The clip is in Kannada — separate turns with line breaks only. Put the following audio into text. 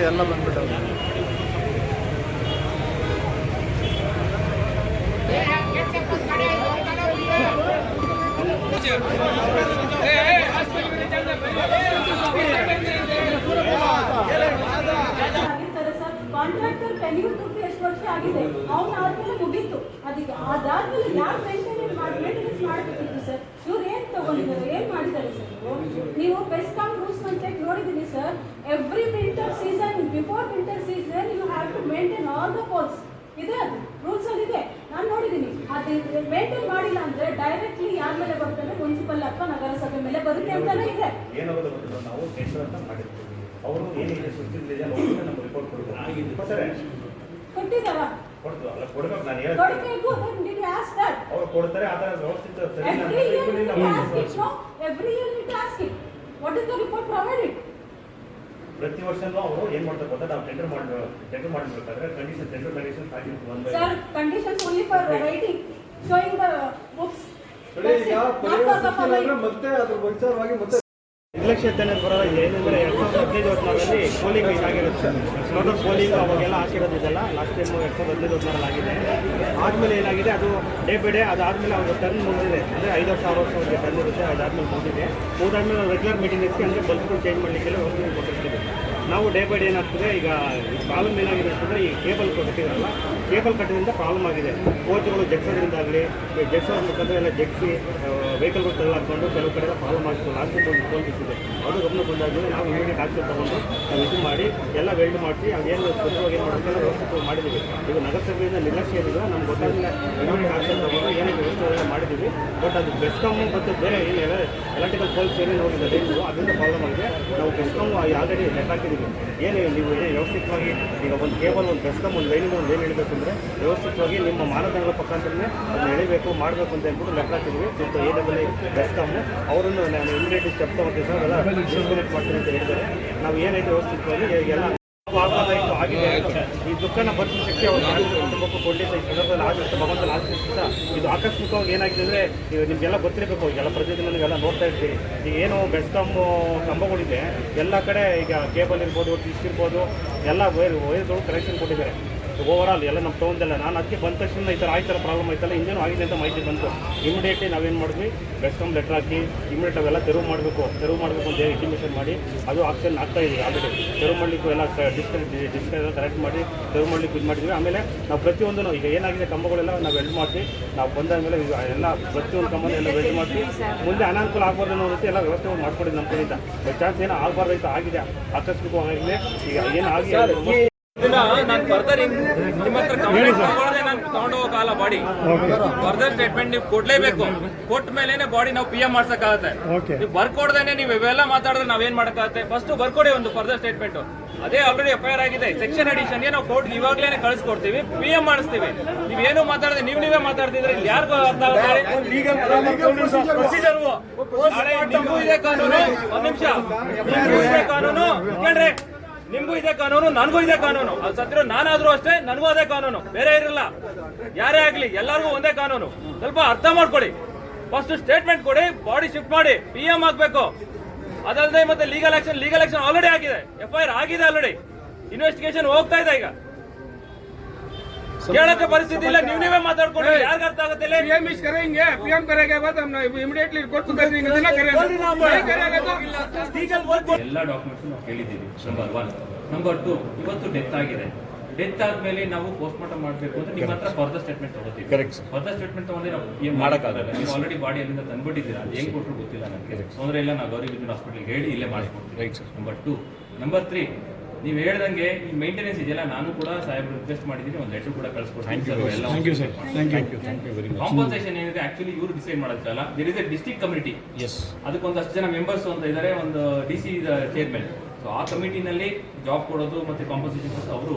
ಎಲ್ಲ ಬಂದ್ಬಿಟ್ಟು
ಕಾಂಟ್ರಾಕ್ಟರ್ ಪೆಂಡಿಂಗ್ ದುಡ್ಡು ಎಷ್ಟು ವರ್ಷ ಆಗಿದೆ ಅವ್ನು ಆದ್ಮೇಲೆ ಮುಗೀತು. ಅದಕ್ಕೆ ಅದಾದ್ಮೇಲೆ ಯಾರು ಮೇಂಟೆನೆನ್ಸ್ ಮಾಡಬೇಕಿತ್ತು ಸರ್? ಇವ್ರು ಏನ್ ತಗೊಂಡಿದ್ದಾರೆ, ಏನ್ ಮಾಡಿದ್ದಾರೆ ಸರ್? ನೀವು ಬೆಸ್ಕಾಮ್ ರೂಲ್ಸ್ ಅಂತ ನೋಡಿದೀನಿ sir. Every winter season, before winter season you have to maintain all the poles. ಇದೆ ಅದು ರೂಲ್ಸ್ ಅಲ್ಲಿ ಇದೆ, ನಾನು ನೋಡಿದ್ದೀನಿ. ಅದು ಮೇಂಟೈನ್ ಮಾಡಿಲ್ಲ ಅಂದ್ರೆ ಡೈರೆಕ್ಟ್ಲಿ ಯಾರ ಮೇಲೆ ಬರ್ತದೆ? ಮುನ್ಸಿಪಲ್ ಅಥವಾ ನಗರಸಭೆ ಮೇಲೆ ಬರುತ್ತೆ ಅಂತಾನೆ ಇದೆ.
ನಾವು ಟೆಂಡರ್ ಅಂತ ಮಾಡಿರ್ತೀವಿ, ಅವರು ಏನಿದೆ ಸುದ್ದಿದೆ ನಮ್ಮ ರಿಪೋರ್ಟ್ ಕೊಡ್ತಾರೆ.
ಕೊಟ್ಟಿದ್ದಾರ?
ಕೊಡ್ಬೇಕು, ನಾನು
ಕೊಡಬೇಕು.
ಅವ್ರು ಕೊಡ್ತಾರೆ. ಅದರ ವ್ಯವಸ್ಥಿತ
every year you ask it. What is the report provided?
ಪ್ರತಿ ವರ್ಷನೂ ಅವರು ಏನ್ ಮಾಡ್ತಾರೆ ಗೊತ್ತಾ? ನಾವು ಟೆಂಡರ್ ಮಾಡಬೇಕಾದ್ರೆ ಕಂಡೀಷನ್ ಆಗಿರುತ್ತೆ.
Sir, conditions only for writing, showing the books.
ಮತ್ತೆ ಅದ್ರ ವಿಚಾರವಾಗಿ ಮತ್ತೆ
ನಿರ್ಲಕ್ಷ್ಯತೆ ಬರೋದು ಏನಂದರೆ 2015-16ರಲ್ಲಿ ಪೋಲಿಂಗ್ ಇದಾಗಿರುತ್ತೆ. ಟೋಟಲ್ ಪೋಲಿಂಗ್ ಅವಾಗೆಲ್ಲ ಹಾಕಿರೋದಿದೆಲ್ಲ ಲಾಸ್ಟ್ ಟೈಮು 2015-16 ಆಗಿದೆ. ಆದಮೇಲೆ ಏನಾಗಿದೆ, ಅದು ಡೇ ಬೈ ಡೇ ಅದಾದಮೇಲೆ ಅವ್ರಿಗೆ ಟರ್ನ್ ಮುಗಿದಿದೆ. ಅಂದರೆ 5 ವರ್ಷ 6 ವರ್ಷ ಅವ್ರಿಗೆ ಟರ್ನ್ ಇರುತ್ತೆ. ಅದಾದಮೇಲೆ ಮುಗಿದಿದೆ. ಮುಗಿದಾದ್ಮೇಲೆ ನಾವು ರೆಗ್ಯುಲರ್ ಮೀಟಿಂಗ್ಸ್ಗೆ ಅಂದರೆ ಬಲ್ಬ್ಗಳು ಚೇಂಜ್ ಮಾಡಲಿಕ್ಕೆಲ್ಲ ವ್ಯವಸ್ಥೆ ಕೊಟ್ಟಿರ್ತೀವಿ. ನಾವು ಡೇ ಬೈ ಡೇ ಏನಾಗ್ತದೆ, ಈಗ ಪ್ರಾಬ್ಲಮ್ ಏನಾಗಿದೆ ಅಂತಂದರೆ ಈ ಕೇಬಲ್ ಕಟ್ಟಿರಲ್ಲ, ಕೇಬಲ್ ಕಟ್ಟಿದ್ರಿಂದ ಪ್ರಾಬ್ಲಮ್ ಆಗಿದೆ. ಕೋಚ್ಗಳು ಜಗ್ಸೋದ್ರಿಂದಾಗಲಿ, ಜಗ್ಸೋದ್ರ ಮುಖಾಂತರ ಎಲ್ಲ ಜಗ್ಸಿ ವೆಹಿಕಲ್ಗಳು ತಗೊಳ್ಳಾಕೊಂಡು ಕೆಲವು ಕಡೆ ಪ್ರಾಬ್ಲಮ್ ಆಗ್ತದೆ. ಲಾಸ್ಟ್ ಟೈಮ್ ಒಂದು ಟೋಲ್ ಬಿಟ್ಟಿದೆ, ಅದು ಗಮನ ಬಂದಾದ್ಮೇಲೆ ನಾವು ಇಮಿಡಿಯೇಟ್ ಆಕ್ಷನ್ ತೊಗೊಂಡು ನಾವು ಇದು ಮಾಡಿ ಎಲ್ಲ ವೆಲ್ಡ್ ಮಾಡಿಸಿ ಅದೇನು ಸ್ಪಷ್ಟವಾಗಿ ಏನು ಮಾಡೋಕ್ಕೆಲ್ಲ ವ್ಯವಸ್ಥೆ ಮಾಡಿದ್ದೀವಿ. ಈಗ ನಗರಸಭೆಯಿಂದ ನಿರ್ಲಕ್ಷ್ಯ ಏನಿಲ್ಲ, ನಮ್ಗೆ ಗೊತ್ತಾಗಲಿಲ್ಲ. ಇಮಿಡಿಯೇಟ್ ಆಕ್ಷನ್ ತೊಗೊಂಡು ಏನೇನು ವ್ಯವಸ್ಥೆ ಮಾಡಿದ್ದೀವಿ. ಬಟ್ ಅದು ಬೆಸ್ಕಾಮು ಮತ್ತು ಬೇರೆ ಏನು ಎಲೆಕ್ಟ್ರಿಕಲ್ ಪೋಲ್ಸ್ ಏನೇನು ಹೋಗಿದೆ ಅದರಿಂದ ಪ್ರಾಬ್ಲಮ್ ಆಗಿದೆ. ನಾವು ಬೆಸ್ಕಾಮು ಆಲ್ರೆಡಿ ಲೆಕ್ಕ ಹಾಕಿದ್ದೀವಿ. ಏನು ನೀವು ವ್ಯವಸ್ಥಿತವಾಗಿ ಈಗ ಒಂದು ಕೇಬಲ್, ಒಂದು ಬೆಸ್ಕಾಮ್, ಒಂದು ಲೈನಿಂದ ಒಂದು ಏನು ಹೇಳಬೇಕು ಅಂದರೆ ವ್ಯವಸ್ಥಿತವಾಗಿ ನಿಮ್ಮ ಮಾನದಂಡಗಳ ಪಕ್ಕಂತಲೇ ಅದನ್ನ ಎಳಿಬೇಕು, ಮಾಡಬೇಕು ಅಂತ ಹೇಳ್ಬಿಟ್ಟು ಲೆಕ್ಕ ಹಾಕಿದ್ವಿ. ಮತ್ತು ಏನಲ್ಲಿ ಬೆಸ್ಕಾಮು ಅವರನ್ನು ನಾನು ಇಮಿಡಿಯೇಟ್ ಸ್ಟೆಪ್ ತೊಗೊಳ್ತೀವಿ ಸರ್, ಎಲ್ಲ ಡಿಸ್ಕನೆಕ್ಟ್ ಮಾಡ್ತೀನಿ ಅಂತ ಹೇಳಿದ್ದಾರೆ. ನಾವು ಏನೈತೆ ವ್ಯವಸ್ಥಿತವಾಗಿ ಎಲ್ಲ ಆಗಬಾರ್ದಾಯಿತು ಆಗಿದೆ. ಈ ದುಃಖನ ಭರ್ತಿ ಶಕ್ತಿ ಅವ್ರು ತುಂಬಕ್ಕೂ ಕೊಡಲಿಲ್ಲ. ಈ ಸಂದರ್ಭದಲ್ಲಿ ಆಗುತ್ತೆ ಭಗವಂತನ ಆಶಿಸ್ತ. ಇದು ಆಕಸ್ಮಿಕವಾಗಿ ಏನಾಗಿದೆ ಅಂದರೆ, ಈಗ ನಿಮಗೆಲ್ಲ ಗೊತ್ತಿರಬೇಕು, ಈಗೆಲ್ಲ ಪ್ರತಿದಿನ ನೀವೆಲ್ಲ ನೋಡ್ತಾ ಇರ್ತೀರಿ. ಈಗ ಏನು ಬೆಸ್ಕಾಮ್ ಕಂಬಗಳಿದೆ ಎಲ್ಲ ಕಡೆ, ಈಗ ಕೇಬಲ್ ಇರ್ಬೋದು, ಟಿಶ್ ಇರ್ಬೋದು, ಎಲ್ಲ ವೈರ್ಗಳು ಕನೆಕ್ಷನ್ ಕೊಟ್ಟಿದ್ದಾರೆ. ಓವರ್ ಆಲ್ ಎಲ್ಲ ನಮ್ಮ ತೊಗೊಂಡೆಲ್ಲ. ನಾನು ಅದಕ್ಕೆ ಬಂದ ತಕ್ಷಣ ಈ ಥರ ಆಯ್ತರ ಪ್ರಾಬ್ಲಮ್ ಆಯ್ತಲ್ಲ, ಇಂಜೇನು ಆಗಿದೆ ಅಂತ ಮಾಹಿತಿ ಬಂತು. ಇಮಿಡಿಯೇಟ್ಲಿ ನಾವೇನು ಮಾಡಿದ್ವಿ, ಬೆಸ್ಕಾಮ್ ಲೆಟ್ರ್ ಹಾಕಿ ಇಮಿಡಿಯೇಟ್ ಅವೆಲ್ಲ ತೆರವು ಮಾಡಬೇಕು ಅಂತ ಇಂಟಿಮೇಷನ್ ಮಾಡಿ ಅದು ಆಕ್ಷನ್ ಆಗ್ತಾ ಇದೆ. ಆಲ್ರೆಡಿ ತೆರವು ಮಾಡಲಿಕ್ಕೂ ಎಲ್ಲ ಡಿಸ್ಕನೆಕ್ಟ್ ಎಲ್ಲ ಕರೆಕ್ಟ್ ಮಾಡಿ ತೆರವು ಮಾಡಲಿಕ್ಕೆ ಇದು ಮಾಡಿದ್ವಿ. ಆಮೇಲೆ ನಾವು ಪ್ರತಿಯೊಂದೂ ಈಗ ಏನಾಗಿದೆ ಕಂಬಗಳೆಲ್ಲ ನಾವು ವೆಲ್ಡ್ ಮಾಡಿಸಿ, ನಾವು ಬಂದಾದಮೇಲೆ ಈಗ ಎಲ್ಲ ಪ್ರತಿಯೊಂದು ಕಂಬನ ಎಲ್ಲ ವೆಲ್ಡ್ ಮಾಡಿಸಿ ಮುಂದೆ ಅನಾನುಕೂಲ ಆಗಬಾರ್ದು ಅನ್ನೋ ರೀತಿ ಎಲ್ಲ ವ್ಯವಸ್ಥೆ ಮಾಡ್ಕೊಂಡಿದ್ದು ನಮ್ಮ ಕಡೆಯಿಂದ. ಬೈ ಚಾನ್ಸ್ ಏನೋ ಆಗಬಾರ್ದಾಯ್ತು ಆಗಿದೆ, ಆಕಸ್ಮಿಕವಾಗಲಿ ಈಗ ಏನು ಆಗಿ
ನಾನು ಫರ್ದರ್ ನಿಮ್ಮ ಹತ್ರ ಕಂಪ್ಲೇಂಟ್ ತಗೊಳ್ಳದೆ ನಾನು ತಗೊಂಡು ಹೋಗಲ್ಲ. ಬಾಡಿ ಫರ್ದರ್ ಸ್ಟೇಟ್ಮೆಂಟ್ ನೀವು ಕೊಡ್ಲೇಬೇಕು. ಕೊಟ್ಟ ಮೇಲೆ ಬಾಡಿ ನಾವು PM ಮಾಡ್ಸಕ್ಕಾಗತ್ತೆ. ನೀವು ಬರ್ಕೊಡ್ದೇನೆ ನೀವು ಇವೆಲ್ಲ ಮಾತಾಡಿದ್ರೆ ನಾವೇನ್ ಮಾಡಕ್ಕಾಗತ್ತೆ? ಫಸ್ಟ್ ಬರ್ಕೊಡಿ ಒಂದು ಫರ್ದರ್ ಸ್ಟೇಟ್ಮೆಂಟ್. ಅದೇ ಆಲ್ರೆಡಿ FIR ಆಗಿದೆ. ಸೆಕ್ಷನ್ ಅಡಿಷನ್ಗೆ ನಾವು ಕೋರ್ಟ್ಗೆ ಇವಾಗಲೇ ಕಳಿಸ್ಕೊಡ್ತೀವಿ, PM ಮಾಡಿಸ್ತೀವಿ. ನೀವೇನು ಮಾತಾಡದೆ ನೀವೇ ಮಾತಾಡ್ತಿದ್ರೆ ಯಾರಿಗೂ ಅರ್ಥ ಆಗುತ್ತೆ? ಪ್ರೊಸೀಜರ್ ನಿಮಗೂ ಇದೆ ಕಾನೂನು. ಒಂದ್ ನಿಮಿಷ, ನಿಮಗೂ ಇದೆ ಕಾನೂನು ಕೇಳ್ರಿ. ನಿಮ್ಗೂ ಇದೆ ಕಾನೂನು, ನನಗೂ ಇದೆ ಕಾನೂನು. ಅದು ಸತ್ತಿರೋ ನಾನಾದ್ರೂ ಅಷ್ಟೇ, ನನಗೂ ಅದೇ ಕಾನೂನು, ಬೇರೆ ಇರಲ್ಲ. ಯಾರೇ ಆಗ್ಲಿ ಎಲ್ಲರಿಗೂ ಒಂದೇ ಕಾನೂನು. ಸ್ವಲ್ಪ ಅರ್ಥ ಮಾಡ್ಕೊಳ್ಳಿ. ಫಸ್ಟ್ ಸ್ಟೇಟ್ಮೆಂಟ್ ಕೊಡಿ, ಬಾಡಿ ಶಿಫ್ಟ್ ಮಾಡಿ, PM ಆಗ್ಬೇಕು. ಅದಲ್ಲದೆ ಮತ್ತೆ ಲೀಗಲ್ ಆಕ್ಷನ್ ಆಲ್ರೆಡಿ ಆಗಿದೆ, FIR ಆಗಿದೆ ಆಲ್ರೆಡಿ, ಇನ್ವೆಸ್ಟಿಗೇಷನ್ ಹೋಗ್ತಾ ಇದೆ. ಈಗ ಕೇಳಕ್ಕೆ ಪರಿಸ್ಥಿತಿ ಇಲ್ಲ, ನೀವೇ ಮಾತಾಡ್ಕೊಂಡು ಯಾರಿಗೆ ಅರ್ಥ ಆಗುತ್ತೆ?
PM करेंगे बाद हम इमीडिएटली कोर्ट को भेजेंगे ना करेंगे
ಎಲ್ಲ ಡಾಕ್ಯುಮೆಂಟ್ಸ್ ನಾವು ಕೇಳಿದ್ದೀವಿ. ನಂಬರ್ 1. ನಂಬರ್ 2, ಇವತ್ತು ಡೆತ್ ಆಗಿದೆ. ಡೆತ್ ಆದ್ಮೇಲೆ ನಾವು ಪೋಸ್ಟ್ ಮಾರ್ಟಮ್ ಮಾಡಬೇಕು ಅಂತ ನಿಮ್ಮ ಹತ್ರ ಫರ್ದರ್ ಸ್ಟೇಟ್ಮೆಂಟ್ ತಗೋತೀವಿ. ಫರ್ದರ್ ಸ್ಟೇಟ್ಮೆಂಟ್ ತಗೊಂಡ್ರೆ ನಾವು ಏನು ಮಾಡೋಕ್ಕಾಗಲ್ಲ. ನೀವು ಆಲ್ರೆಡಿ ಬಾಡಿ ಅಲ್ಲಿಂದ ತಂದ್ಬಿಟ್ಟಿದ್ದೀರಾ, ಅದು ಹೆಂಗ್ ಕೊಟ್ಟರು ಗೊತ್ತಿಲ್ಲ ನನಗೆ. ತೊಂದರೆ ಇಲ್ಲ, ನಾವು ಗೌರಿ ಬಿದ್ದು ಹಾಸ್ಪಿಟಲ್ಗೆ ಹೇಳಿ ಇಲ್ಲೇ ಮಾಡಿಸ್ಕೊಡ್ತೀವಿ. ನಂಬರ್ 2. ನಂಬರ್ 3, ನೀವು ಹೇಳ್ದಂಗೆ ಈ ಮೇಂಟೆನೆನ್ಸ್ ಇದೆಯಲ್ಲ, ನಾನು ಕೂಡ ಸಾಹೇಬ್ರು ರಿಕ್ವೆಸ್ಟ್ ಮಾಡಿದ್ದೀನಿ, ಒಂದು ಲೆಟರ್ ಕೂಡ ಕಳಿಸ್ಕೊಡ್ತೀನಿ. ಕಾಂಪನ್ಸೇಷನ್ ಏನಿದೆ ಆಕ್ಚುಲಿ ಇವರು ಡಿಸೈಡ್ ಮಾಡೋದಲ್ಲ, there is a district committee. ಅದಕ್ಕೊಂದಷ್ಟು ಜನ ಮೆಂಬರ್ಸ್ ಅಂತ ಇದ್ದಾರೆ, ಒಂದು DC ಚೇರ್ಮನ್. ಸೊ ಆ ಕಮಿಟಿನಲ್ಲಿ ಜಾಬ್ ಕೊಡೋದು ಮತ್ತೆ ಕಾಂಪನ್ಸೇಷನ್ ಅವರು